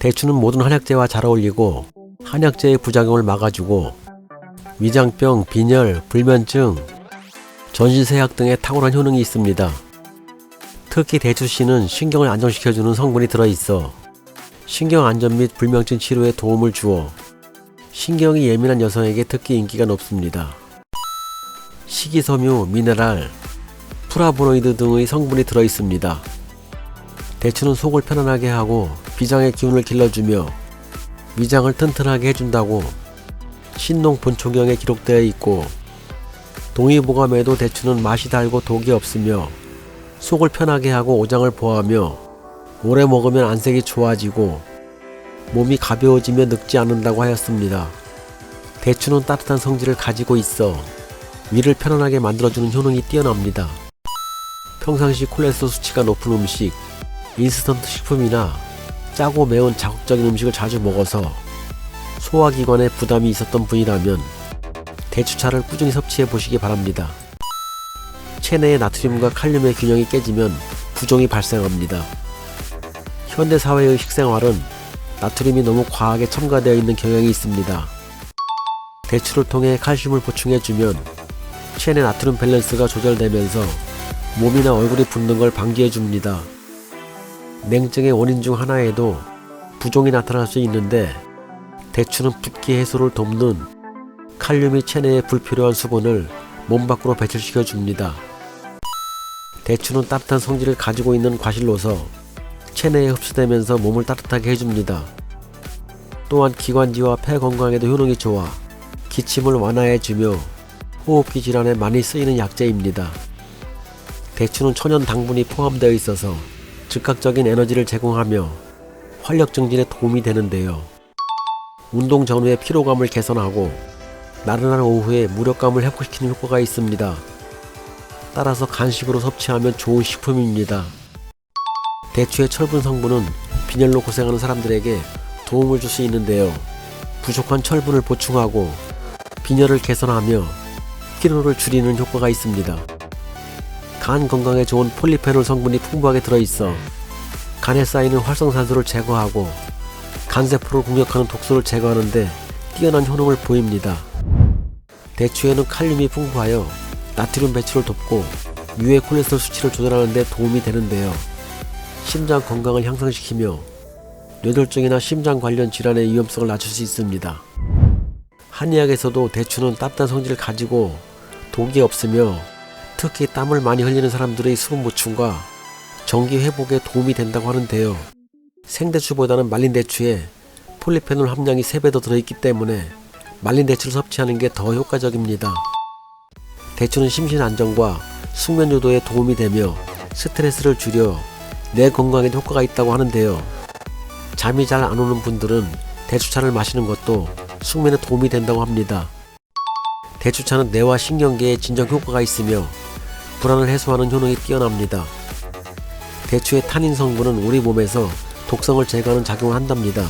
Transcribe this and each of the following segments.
대추는 모든 한약재와 잘 어울리고 한약재의 부작용을 막아주고 위장병, 빈혈, 불면증, 전신세약 등의 탁월한 효능이 있습니다. 특히 대추씨는 신경을 안정시켜주는 성분이 들어있어 신경 안전 및 불면증 치료에 도움을 주어 신경이 예민한 여성에게 특히 인기가 높습니다. 식이섬유, 미네랄, 플라보노이드 등의 성분이 들어있습니다. 대추는 속을 편안하게 하고 비장의 기운을 길러주며 위장을 튼튼하게 해준다고 신농본초경에 기록되어 있고 동의보감에도 대추는 맛이 달고 독이 없으며 속을 편하게 하고 오장을 보하며 오래 먹으면 안색이 좋아지고 몸이 가벼워지며 늙지 않는다고 하였습니다. 대추는 따뜻한 성질을 가지고 있어 위를 편안하게 만들어주는 효능이 뛰어납니다. 평상시 콜레스테롤 수치가 높은 음식, 인스턴트 식품이나 짜고 매운 자극적인 음식을 자주 먹어서 소화기관에 부담이 있었던 분이라면 대추차를 꾸준히 섭취해 보시기 바랍니다. 체내의 나트륨과 칼륨의 균형이 깨지면 부종이 발생합니다. 현대사회의 식생활은 나트륨이 너무 과하게 첨가되어 있는 경향이 있습니다. 대추를 통해 칼슘을 보충해주면 체내 나트륨 밸런스가 조절되면서 몸이나 얼굴이 붓는 걸 방지해줍니다. 냉증의 원인 중 하나에도 부종이 나타날 수 있는데 대추는 붓기 해소를 돕는 칼륨이 체내에 불필요한 수분을 몸 밖으로 배출시켜 줍니다. 대추는 따뜻한 성질을 가지고 있는 과실로서 체내에 흡수되면서 몸을 따뜻하게 해줍니다. 또한 기관지와 폐 건강에도 효능이 좋아 기침을 완화해주며 호흡기 질환에 많이 쓰이는 약재입니다. 대추는 천연 당분이 포함되어 있어서 즉각적인 에너지를 제공하며 활력 증진에 도움이 되는데요. 운동 전후의 피로감을 개선하고 나른한 오후에 무력감을 회복시키는 효과가 있습니다. 따라서 간식으로 섭취하면 좋은 식품입니다. 대추의 철분 성분은 빈혈로 고생하는 사람들에게 도움을 줄 수 있는데요. 부족한 철분을 보충하고 빈혈을 개선하며 피로를 줄이는 효과가 있습니다. 간 건강에 좋은 폴리페놀 성분이 풍부하게 들어있어 간에 쌓이는 활성산소를 제거하고 간세포를 공격하는 독소를 제거하는 데 뛰어난 효능을 보입니다. 대추에는 칼륨이 풍부하여 나트륨 배출을 돕고 유해 콜레스테롤 수치를 조절하는 데 도움이 되는데요. 심장 건강을 향상시키며 뇌졸중이나 심장 관련 질환의 위험성을 낮출 수 있습니다. 한의학에서도 대추는 따뜻한 성질을 가지고 독이 없으며 특히 땀을 많이 흘리는 사람들의 수분 보충과 정기 회복에 도움이 된다고 하는데요. 생대추보다는 말린 대추에 폴리페놀 함량이 3배 더 들어있기 때문에 말린 대추를 섭취하는 게 더 효과적입니다. 대추는 심신 안정과 숙면 유도에 도움이 되며 스트레스를 줄여 뇌 건강에도 효과가 있다고 하는데요. 잠이 잘 안 오는 분들은 대추차를 마시는 것도 숙면에 도움이 된다고 합니다. 대추차는 뇌와 신경계에 진정 효과가 있으며 불안을 해소하는 효능이 뛰어납니다. 대추의 타닌 성분은 우리 몸에서 독성을 제거하는 작용을 한답니다.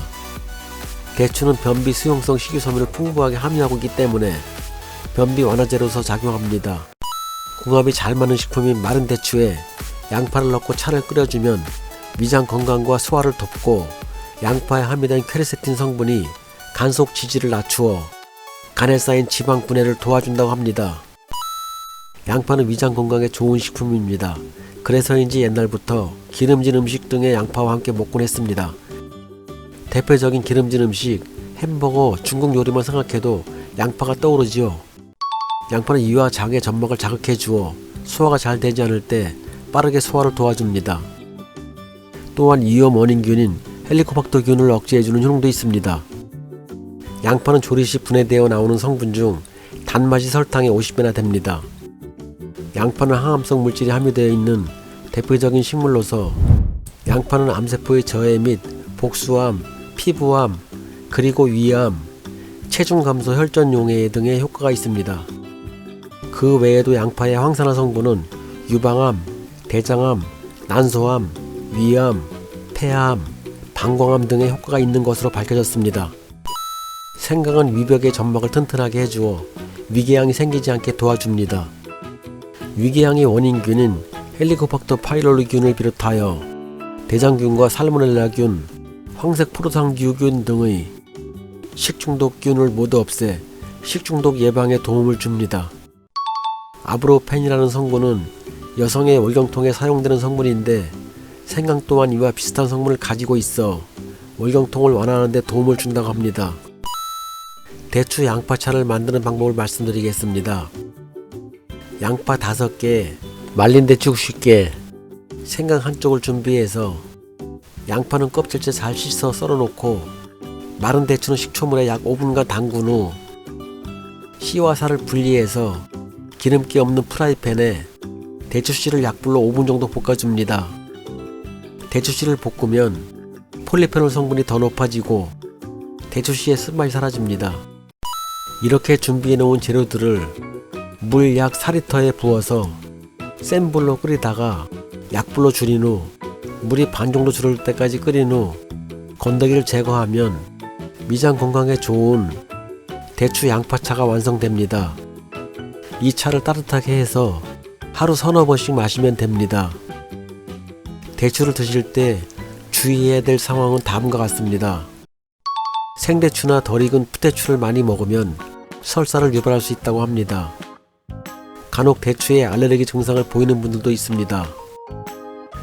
대추는 변비 수용성 식이섬유를 풍부하게 함유하고 있기 때문에 변비 완화제로서 작용합니다. 궁합이 잘 맞는 식품인 마른 대추에 양파를 넣고 차를 끓여주면 위장 건강과 소화를 돕고 양파에 함유된 퀘르세틴 성분이 간 속 지지를 낮추어 간에 쌓인 지방 분해를 도와준다고 합니다. 양파는 위장 건강에 좋은 식품입니다. 그래서인지 옛날부터 기름진 음식 등의 양파와 함께 먹곤 했습니다. 대표적인 기름진 음식, 햄버거, 중국 요리만 생각해도 양파가 떠오르지요. 양파는 이와 장의 점막을 자극해 주어 소화가 잘 되지 않을 때 빠르게 소화를 도와줍니다. 또한 위험 원인균인 헬리코박터균을 억제해주는 효능도 있습니다. 양파는 조리 시 분해되어 나오는 성분 중 단맛이 설탕의 50배나 됩니다. 양파는 항암성 물질이 함유되어 있는 대표적인 식물로서 양파는 암세포의 저해 및 복수암, 피부암, 그리고 위암, 체중 감소 혈전 용해 등의 효과가 있습니다. 그 외에도 양파의 황산화 성분은 유방암, 대장암, 난소암, 위암, 폐암, 방광암 등의 효과가 있는 것으로 밝혀졌습니다. 생강은 위벽의 점막을 튼튼하게 해주어 위궤양이 생기지 않게 도와줍니다. 위궤양의 원인균인 헬리코박터 파일로리균을 비롯하여 대장균과 살모넬라균, 황색 프로상기후균 등의 식중독균을 모두 없애 식중독 예방에 도움을 줍니다. 아브로펜이라는 성분은 여성의 월경통에 사용되는 성분인데 생강 또한 이와 비슷한 성분을 가지고 있어 월경통을 완화하는 데 도움을 준다고 합니다. 대추 양파차를 만드는 방법을 말씀드리겠습니다. 양파 5개, 말린 대추 50개, 생강 한쪽을 준비해서 양파는 껍질째 잘 씻어 썰어놓고 마른 대추는 식초물에 약 5분간 담근 후 씨와 살을 분리해서 기름기 없는 프라이팬에 대추씨를 약불로 5분 정도 볶아줍니다. 대추씨를 볶으면 폴리페놀 성분이 더 높아지고 대추씨의 쓴맛이 사라집니다. 이렇게 준비해 놓은 재료들을 물 약 4리터에 부어서 센 불로 끓이다가 약불로 줄인 후 물이 반 정도 줄을 때까지 끓인 후 건더기를 제거하면 위장 건강에 좋은 대추 양파차가 완성됩니다. 이 차를 따뜻하게 해서 하루 서너 번씩 마시면 됩니다. 대추를 드실 때 주의해야 될 상황은 다음과 같습니다. 생대추나 덜 익은 풋대추를 많이 먹으면 설사를 유발할 수 있다고 합니다. 간혹 대추에 알레르기 증상을 보이는 분들도 있습니다.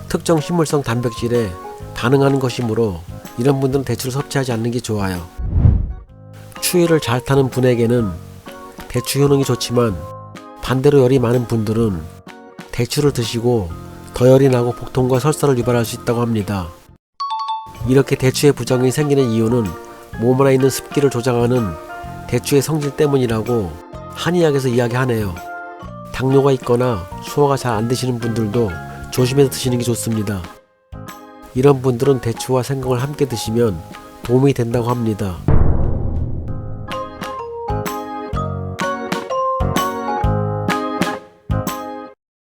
특정 식물성 단백질에 반응하는 것이므로 이런 분들은 대추를 섭취하지 않는 게 좋아요. 추위를 잘 타는 분에게는 대추 효능이 좋지만 반대로 열이 많은 분들은 대추를 드시고 더 열이 나고 복통과 설사를 유발할 수 있다고 합니다. 이렇게 대추에 부작용이 생기는 이유는 몸 안에 있는 습기를 조장하는 대추의 성질 때문이라고 한의학에서 이야기하네요. 당뇨가 있거나 소화가 잘 안 되시는 분들도 조심해서 드시는 게 좋습니다. 이런 분들은 대추와 생강을 함께 드시면 도움이 된다고 합니다.